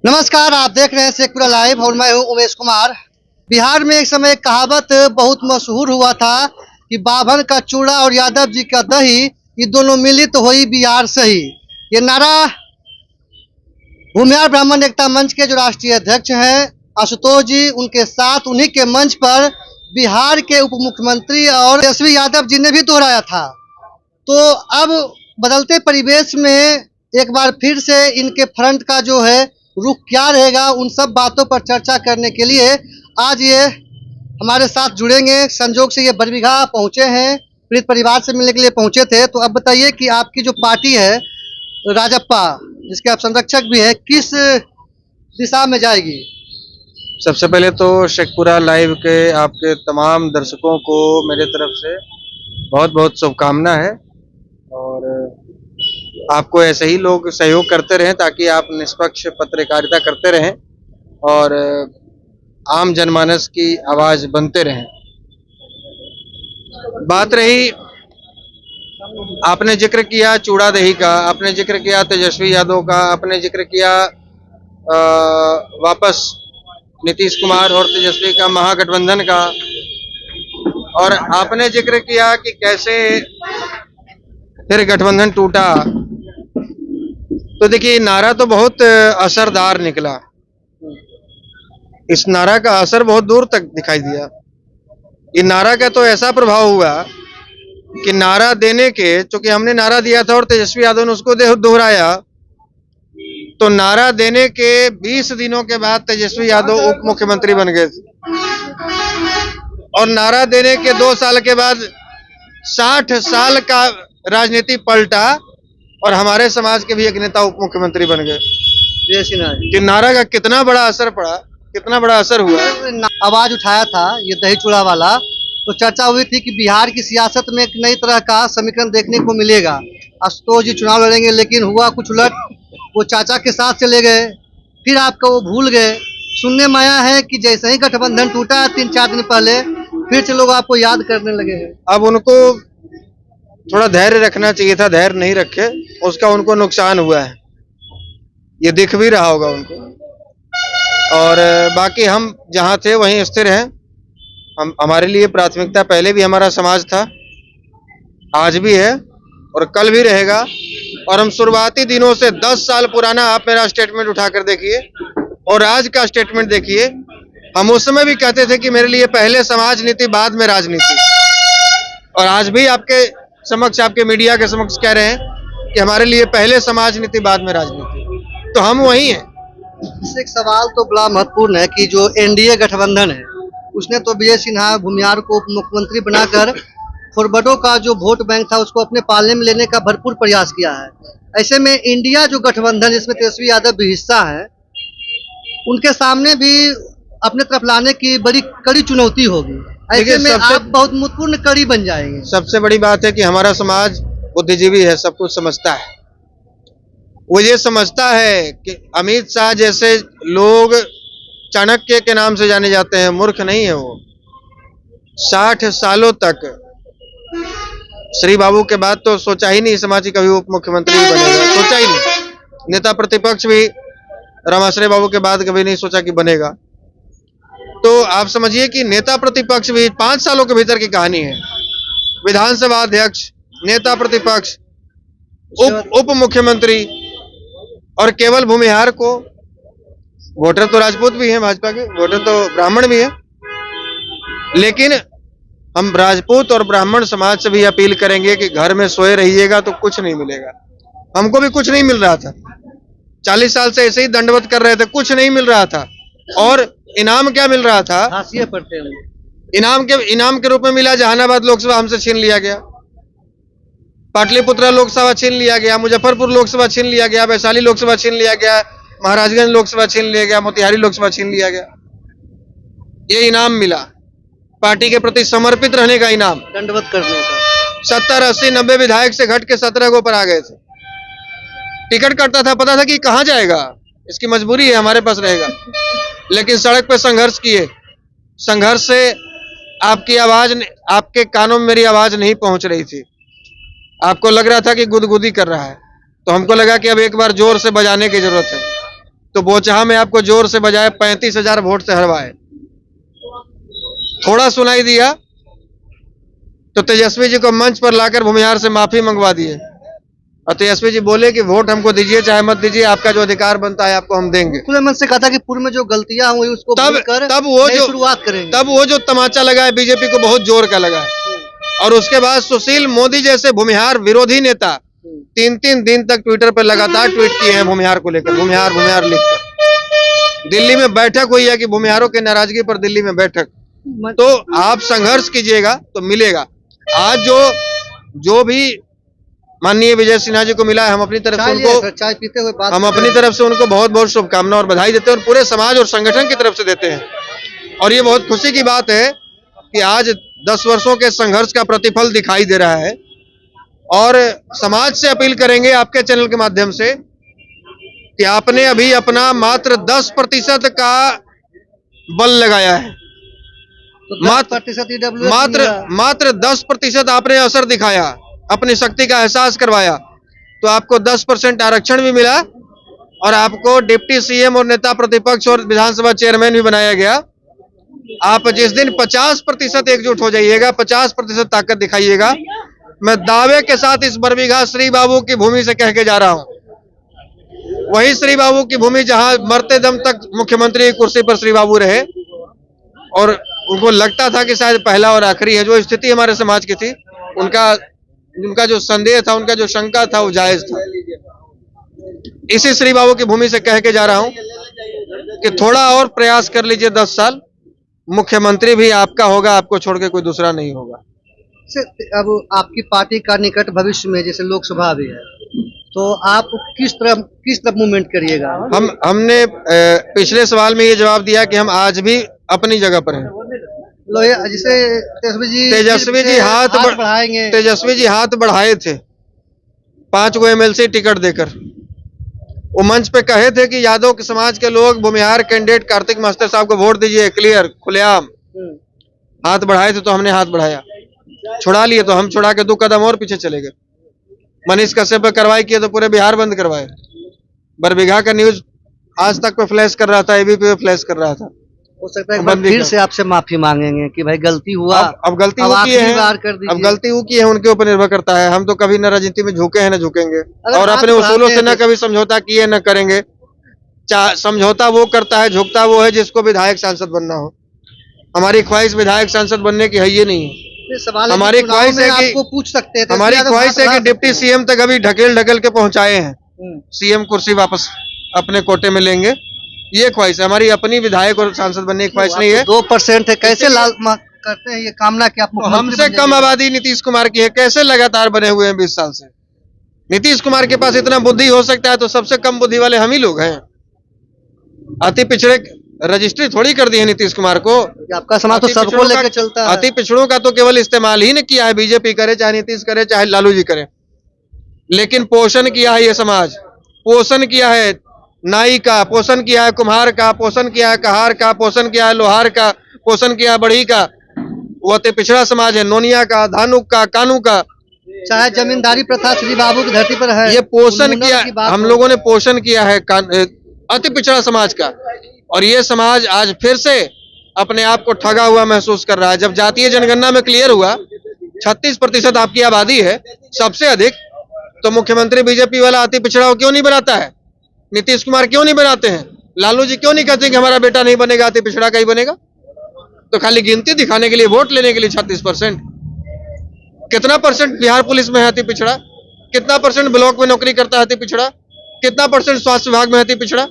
नमस्कार, आप देख रहे हैं शेखपुरा लाइव और मैं हूं उमेश कुमार। बिहार में एक समय एक कहावत बहुत मशहूर हुआ था कि बाभन का चूड़ा और यादव जी का दही, ये दोनों मिलित हुई बिहार सही। ये नारा भूमिहार ब्राह्मण एकता मंच के जो राष्ट्रीय अध्यक्ष हैं आशुतोष जी, उनके साथ उन्हीं के मंच पर बिहार के उप मुख्यमंत्री और तेजस्वी यादव जी ने भी दोहराया था। तो अब बदलते परिवेश में एक बार फिर से इनके फ्रंट का जो है रुख क्या रहेगा, उन सब बातों पर चर्चा करने के लिए आज ये हमारे साथ जुड़ेंगे। संजोग से ये बरबीघा पहुंचे हैं, पीड़ित परिवार से मिलने के लिए पहुंचे थे। तो अब बताइए कि आपकी जो पार्टी है राजप्पा, जिसके आप संरक्षक भी हैं, किस दिशा में जाएगी? सबसे पहले तो शेखपुरा लाइव के आपके तमाम दर्शकों को मेरे तरफ से बहुत बहुत शुभकामना है और आपको ऐसे ही लोग सहयोग करते रहें ताकि आप निष्पक्ष पत्रकारिता करते रहें और आम जनमानस की आवाज बनते रहें। बात रही, आपने जिक्र किया चूड़ा दही का, आपने जिक्र किया तेजस्वी यादव का, आपने जिक्र किया वापस नीतीश कुमार और तेजस्वी का महागठबंधन का, और आपने जिक्र किया कि कैसे फिर गठबंधन टूटा। तो देखिए, नारा तो बहुत असरदार निकला। इस नारा का असर बहुत दूर तक दिखाई दिया। ये नारा का तो ऐसा प्रभाव हुआ कि नारा देने के, चूंकि हमने नारा दिया था और तेजस्वी यादव ने उसको दोहराया, तो नारा देने के 20 दिनों के बाद तेजस्वी यादव उप मुख्यमंत्री बन गए थे और नारा देने के 2 साल के बाद 60 साल का राजनीति पलटा और हमारे समाज के भी एक नेता उप मुख्यमंत्री बन गए। कि नारा का कितना बड़ा असर पड़ा, कितना बड़ा असर हुआ। आवाज उठाया था ये दही चूड़ा वाला, तो चर्चा हुई थी कि बिहार की सियासत में एक नई तरह का समीकरण देखने को मिलेगा। आशुतोष जी चुनाव लड़ेंगे, लेकिन हुआ कुछ उलट। वो चाचा के साथ चले गए, फिर आपको वो भूल गए। सुनने में आया है कि जैसे ही गठबंधन टूटा 3-4 दिन पहले फिर से लोग आपको याद करने लगे हैं। अब उनको थोड़ा धैर्य रखना चाहिए था, धैर्य नहीं रखे, उसका उनको नुकसान हुआ है, ये दिख भी रहा होगा उनको। और बाकी हम जहां थे वहीं स्थिर हैं। हमारे लिए प्राथमिकता पहले भी हमारा समाज था, आज भी है और कल भी रहेगा। और हम शुरुआती दिनों से 10 साल पुराना आप मेरा स्टेटमेंट उठाकर देखिए और आज का स्टेटमेंट देखिए। हम उस समय भी कहते थे कि मेरे लिए पहले समाज नीति बाद में राजनीति, और आज भी आपके समक्ष, आपके मीडिया के समक्ष कह रहे हैं कि हमारे लिए पहले समाज नीति बाद में राजनीति। तो हम वही हैं। इससे एक सवाल तो बड़ा महत्वपूर्ण है कि जो एनडीए गठबंधन है, उसने तो विजय सिन्हा भूमिहार को उप मुख्यमंत्री बनाकर फॉरवर्डों का जो वोट बैंक था उसको अपने पाले में लेने का भरपूर प्रयास किया है। ऐसे में इंडिया जो गठबंधन, जिसमें तेजस्वी यादव भी हिस्सा है, उनके सामने भी अपने तरफ लाने की बड़ी कड़ी चुनौती होगी। ऐसे में आप बहुत महत्वपूर्ण कड़ी बन जाएंगे। सबसे बड़ी बात है कि हमारा समाज बुद्धिजीवी है, सब कुछ समझता है। वो ये समझता है कि अमित शाह जैसे लोग चाणक्य के नाम से जाने जाते हैं, मूर्ख नहीं है वो। 60 सालों तक श्री बाबू के बाद तो सोचा ही नहीं समाज कभी उप मुख्यमंत्री बनेगा, सोचा ही नहीं। नेता प्रतिपक्ष भी रामाश्रय बाबू के बाद कभी नहीं सोचा कि बनेगा। तो आप समझिए कि नेता प्रतिपक्ष भी 5 सालों के भीतर की कहानी है। विधानसभा अध्यक्ष, नेता प्रतिपक्ष, उप मुख्यमंत्री, और केवल भूमिहार को, वोटर तो राजपूत भी हैं, भाजपा के वोटर तो ब्राह्मण भी हैं, लेकिन हम राजपूत और ब्राह्मण समाज से भी अपील करेंगे कि घर में सोए रहिएगा तो कुछ नहीं मिलेगा। हमको भी कुछ नहीं मिल रहा था, 40 साल से ऐसे ही दंडवत कर रहे थे, कुछ नहीं मिल रहा था। और इनाम क्या मिल रहा था? हाशिए पड़ते हैं। इनाम के रूप में मिला जहानाबाद लोकसभा हमसे छीन लिया गया, पाटलिपुत्रा लोकसभा छीन लिया गया, मुजफ्फरपुर लोकसभा छीन लिया गया, वैशाली लोकसभा छीन लिया गया, महाराजगंज लोकसभा छीन लिया गया, मोतिहारी लोकसभा छीन लिया गया। ये इनाम मिला, पार्टी के प्रति समर्पित रहने का इनाम, दंडवत करने का। 70, 80, 90 विधायक से घट के 17 को पर आ गए थे। टिकट कटता था, पता था कि कहां जाएगा, इसकी मजबूरी है, हमारे पास रहेगा, लेकिन सड़क पर संघर्ष किए। संघर्ष से आपकी आवाज, आपके कानों में मेरी आवाज नहीं पहुंच रही थी। आपको लग रहा था कि गुदगुदी कर रहा है, तो हमको लगा कि अब एक बार जोर से बजाने की जरूरत है। तो बोचहा में आपको जोर से बजाए 35,000 वोट से हरवाए। थोड़ा सुनाई दिया तो तेजस्वी जी को मंच पर लाकर भूमिहार से माफी मंगवा दिए और तेजस्वी जी बोले कि वोट हमको दीजिए चाहे मत दीजिए, आपका जो अधिकार बनता है आपको हम देंगे। खुले मन से कहा था कि पूर्व में जो गलतियां हुई उसको भूलकर नई शुरुआत करेंगे। तब वो जो तमाचा लगा है बीजेपी को बहुत जोर का लगा है। और उसके बाद सुशील मोदी जैसे भूमिहार विरोधी नेता 3-3 दिन तक ट्विटर पर लगातार ट्वीट किए हैं भूमिहार को लेकर, भूमिहार भूमिहार लिखकर। दिल्ली में बैठक हुई है कि भूमिहारों की नाराजगी पर दिल्ली में बैठक। तो आप संघर्ष कीजिएगा तो मिलेगा। आज जो भी माननीय विजय सिन्हा जी को मिला है, हम अपनी तरफ से उनको चाय पीते हुए बात हम अपनी तरफ से उनको बहुत बहुत शुभकामना और बधाई देते हैं और पूरे समाज और संगठन की तरफ से देते हैं। और ये बहुत खुशी की बात है कि आज 10 वर्षों के संघर्ष का प्रतिफल दिखाई दे रहा है। और समाज से अपील करेंगे आपके चैनल के माध्यम से कि आपने अभी अपना मात्र 10% का बल लगाया है। तो 10% मात्र 10% आपने असर दिखाया, अपनी शक्ति का एहसास करवाया, तो आपको 10% आरक्षण भी मिला और आपको डिप्टी सीएम और नेता प्रतिपक्ष और विधानसभा चेयरमैन भी बनाया गया। आप जिस दिन 50% एकजुट हो जाइएगा, 50% ताकत दिखाइएगा, मैं दावे के साथ इस बरबीघा श्री बाबू की भूमि से कह के जा रहा हूं, वही श्री बाबू की भूमि जहां मरते दम तक मुख्यमंत्री की कुर्सी पर श्री बाबू रहे और उनको लगता था कि शायद पहला और आखिरी है। जो स्थिति हमारे समाज की थी, उनका जो संदेह था, उनका जो शंका था, वो जायज था। इसी श्री बाबू की भूमि से कह के जा रहा हूं कि थोड़ा और प्रयास कर लीजिए, 10 साल मुख्यमंत्री भी आपका होगा, आपको छोड़ के कोई दूसरा नहीं होगा। अब आपकी पार्टी का निकट भविष्य में जैसे लोकसभा भी है, तो आप किस तरफ मूवमेंट करिएगा? हमने पिछले सवाल में ये जवाब दिया कि हम आज भी अपनी जगह पर हैं। जिसे तेजस्वी जी हाथ बढ़ाए थे 5 गो MLC टिकट देकर। वो मंच पे कहे थे कि यादव के समाज के लोग भूमिहार कैंडिडेट कार्तिक मास्टर साहब को वोट दीजिए, क्लियर खुलेआम। हाथ बढ़ाए थे तो हमने हाथ बढ़ाया, छुड़ा लिए तो हम छुड़ा के 2 कदम और पीछे चले गए। मनीष कश्यप पे कार्रवाई किए तो पूरे बिहार बंद करवाए। बरबीघा का न्यूज आज तक पे फ्लैश कर रहा था, ABP पे फ्लैश कर रहा था। हो सकता है फिर से आपसे माफी मांगेंगे कि भाई गलती हुआ, अब गलती वो की है, अब गलती वो की है, उनके ऊपर निर्भर करता है। हम तो कभी न राजनीति में झुके हैं न झुकेंगे और अपने उसूलों से न कभी समझौता किए न करेंगे। समझौता वो करता है, झुकता वो है जिसको विधायक सांसद बनना हो। हमारी ख्वाहिश विधायक सांसद बनने की है ये नहीं है। हमारी ख्वाहिश है कि आपको पूछ सकते हैं, हमारी ख्वाहिश है कि डिप्टी सीएम तक अभी ढकेल के पहुंचाए हैं, सीएम कुर्सी वापस अपने कोटे में लेंगे, ये ख्वाहिश है हमारी। अपनी विधायक और सांसद बनने की ख्वाहिश नहीं है। 2% है, कैसे करते हैं ये कामना कि आप हमसे कम आबादी नीतीश कुमार की है, कैसे लगातार बने हुए हैं 20 साल से। नीतीश कुमार के पास इतना बुद्धि हो सकता है तो सबसे कम बुद्धि वाले हम ही लोग हैं। अति पिछड़े रजिस्ट्री थोड़ी कर दी है नीतीश कुमार को। आपका समाज तो सबको लेकर चलता है। अति पिछड़ों का तो केवल इस्तेमाल ही नहीं किया है, बीजेपी करे चाहे नीतीश करे चाहे लालू जी करे, लेकिन पोषण किया है ये समाज। पोषण किया है नाई का, पोषण किया है कुम्हार का, पोषण किया है कहार का, पोषण किया है लोहार का, पोषण किया है बढ़ी का। वो अति पिछड़ा समाज है, नोनिया का, धानुक का, कानू का। चाहे जमींदारी प्रथा श्री बाबू की धरती पर है, ये पोषण किया, हम लोगों ने पोषण किया है अति पिछड़ा समाज का। और ये समाज आज फिर से अपने आप को ठगा हुआ महसूस कर रहा है। जब जातीय जनगणना में क्लियर हुआ 36% आपकी आबादी है, सबसे अधिक, तो मुख्यमंत्री बीजेपी वाला अति पिछड़ा क्यों नहीं बनाता है? नीतीश कुमार क्यों नहीं बनाते हैं? लालू जी क्यों नहीं कहते कि हमारा बेटा नहीं बनेगा, अति पिछड़ा का ही बनेगा? तो खाली गिनती दिखाने के लिए, वोट लेने के लिए 36%। कितना परसेंट बिहार पुलिस में है अति पिछड़ा? कितना परसेंट ब्लॉक में नौकरी करता है अति पिछड़ा? कितना परसेंट स्वास्थ्य विभाग में अति पिछड़ा?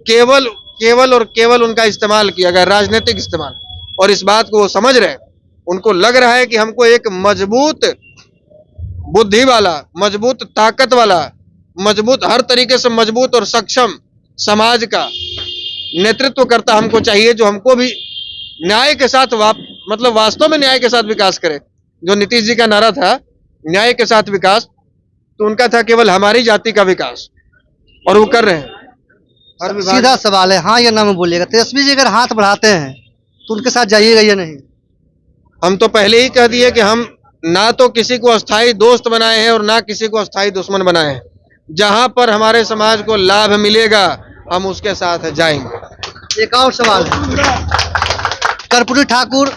केवल उनका इस्तेमाल किया गया, राजनीतिक इस्तेमाल। और इस बात को वो समझ रहे हैं। उनको लग रहा है कि हमको एक मजबूत बुद्धि वाला, मजबूत ताकत वाला, मजबूत हर तरीके से मजबूत और सक्षम समाज का नेतृत्व करता हमको चाहिए, जो हमको भी न्याय के साथ मतलब वास्तव में न्याय के साथ विकास करे। जो नीतीश जी का नारा था न्याय के साथ विकास, तो उनका था केवल हमारी जाति का विकास, और वो कर रहे हैं। सीधा सवाल है, हाँ या ना में बोलिएगा। तेजस्वी जी अगर हाथ बढ़ाते हैं तो उनके साथ जाइएगा या नहीं? हम तो पहले ही कह दिए कि हम ना तो किसी को अस्थाई दोस्त बनाए हैं और ना किसी को अस्थाई दुश्मन बनाए हैं। जहां पर हमारे समाज को लाभ मिलेगा हम उसके साथ जाएंगे। एक और सवाल है, कर्पूरी ठाकुर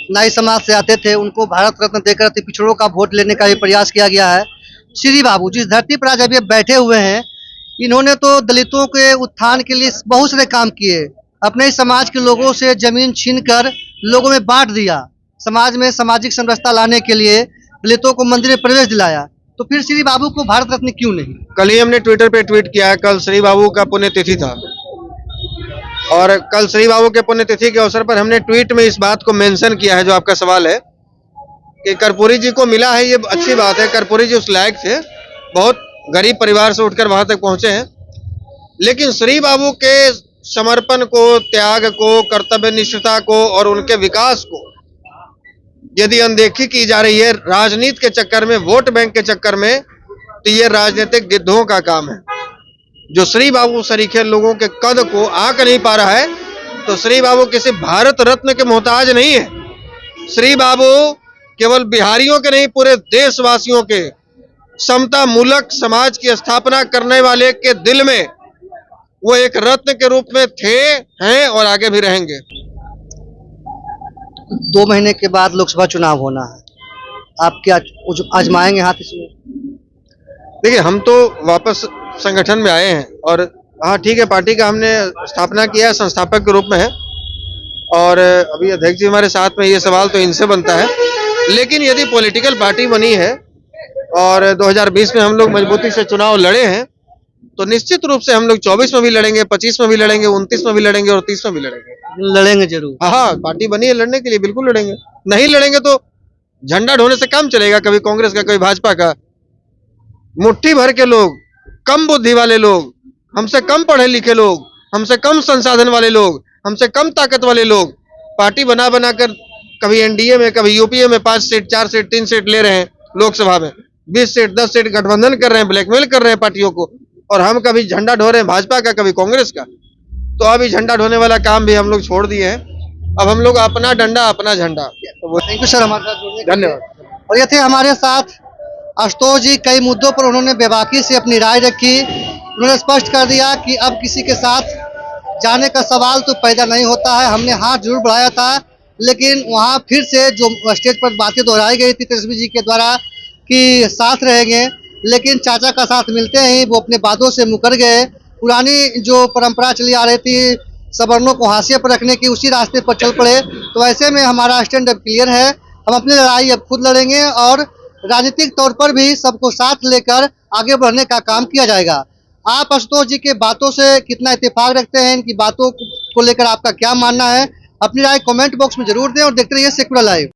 नाई समाज से आते थे, उनको भारत रत्न देकर अति पिछड़ों का वोट लेने का भी प्रयास किया गया है। श्री बाबू जिस धरती पर आज अभी बैठे हुए हैं, इन्होंने तो दलितों के उत्थान के लिए बहुत सारे काम किए, अपने ही समाज के लोगों से जमीन छीनकर लोगों में बांट दिया, समाज में सामाजिक समरसता लाने के लिए दलितों को मंदिर में प्रवेश दिलाया। तो फिर श्री बाबू को भारत रत्न क्यों नहीं? कल ही हमने ट्विटर पे ट्वीट किया है, कल श्री बाबू का पुण्यतिथि था और कल श्री बाबू के पुण्यतिथि के अवसर पर हमने ट्वीट में इस बात को मेंशन किया है जो आपका सवाल है कि कर्पूरी जी को मिला है, ये अच्छी बात है। कर्पूरी जी उस लायक थे, बहुत गरीब परिवार से उठकर वहां तक पहुंचे हैं, लेकिन श्री बाबू के समर्पण को, त्याग को, कर्तव्य निष्ठता को और उनके विकास को यदि अनदेखी की जा रही है राजनीति के चक्कर में, वोट बैंक के चक्कर में, तो ये राजनीतिक गिद्धों का काम है। जो श्री बाबू सरीखे लोगों के कद को आंक नहीं पा रहा है, तो श्री बाबू किसी भारत रत्न के मोहताज नहीं है। श्री बाबू केवल बिहारियों के नहीं, पूरे देशवासियों के समता मूलक समाज की स्थापना करने वाले के दिल में वो एक रत्न के रूप में थे, हैं और आगे भी रहेंगे। 2 महीने के बाद लोकसभा चुनाव होना है, आप क्या आजमाएंगे हाथ इसमें? देखिए, हम तो वापस संगठन में आए हैं और हाँ ठीक है, पार्टी का हमने स्थापना किया है, संस्थापक के रूप में है और अभी अध्यक्ष जी हमारे साथ में, ये सवाल तो इनसे बनता है। लेकिन यदि पॉलिटिकल पार्टी बनी है और 2020 में हम लोग मजबूती से चुनाव लड़े हैं, तो निश्चित रूप से हम लोग 24 में भी लड़ेंगे, 25 में भी लड़ेंगे, 29 में भी लड़ेंगे और 30 में भी लड़ेंगे। लड़ेंगे जरूर। हाँ, पार्टी बनी है लड़ने के लिए, बिल्कुल लड़ेंगे। नहीं लड़ेंगे तो झंडा ढोने से काम चलेगा, कभी कांग्रेस का, कभी भाजपा का। मुट्ठी भर के लोग, कम बुद्धि वाले लोग, हमसे कम पढ़े लिखे लोग, हमसे कम संसाधन वाले लोग, हमसे कम ताकत वाले लोग पार्टी बना बना कर कभी एनडीए में, कभी यूपीए में 5 सीट, 4 सीट, 3 सीट ले रहे हैं, लोकसभा में 20 सीट, 10 सीट गठबंधन कर रहे हैं, ब्लैकमेल कर रहे हैं पार्टियों को, और हम कभी झंडा ढो रहे हैं भाजपा का, कभी कांग्रेस का। तो अभी झंडा ढोने वाला काम भी हम लोग छोड़ दिए हैं। अब हम लोग अपना डंडा, अपना झंडा। थैंक यू सर हमारे साथ जुड़ने के लिए। धन्यवाद। और ये थे हमारे साथ आशुतोष जी। कई मुद्दों पर उन्होंने बेबाकी से अपनी राय रखी। उन्होंने स्पष्ट कर दिया कि अब किसी के साथ जाने का सवाल तो पैदा नहीं होता है। हमने हाथ जरूर बढ़ाया था, लेकिन वहाँ फिर से जो स्टेज पर बातें दोहराई गई थी तेजस्वी जी के द्वारा कि साथ रहेंगे, लेकिन चाचा का साथ मिलते ही वो अपने बातों से मुकर गए। पुरानी जो परंपरा चली आ रही थी सवर्णों को हाशिए पर रखने की, उसी रास्ते पर चल पड़े। तो ऐसे में हमारा स्टैंड अप क्लियर है, हम अपनी लड़ाई अब खुद लड़ेंगे और राजनीतिक तौर पर भी सबको साथ लेकर आगे बढ़ने का काम किया जाएगा। आप आशुतोष जी के बातों से कितना इत्तेफाक रखते हैं, इनकी बातों को लेकर आपका क्या मानना है, अपनी राय कमेंट बॉक्स में जरूर दें और देखते रहिए सेक्युलर लाइव।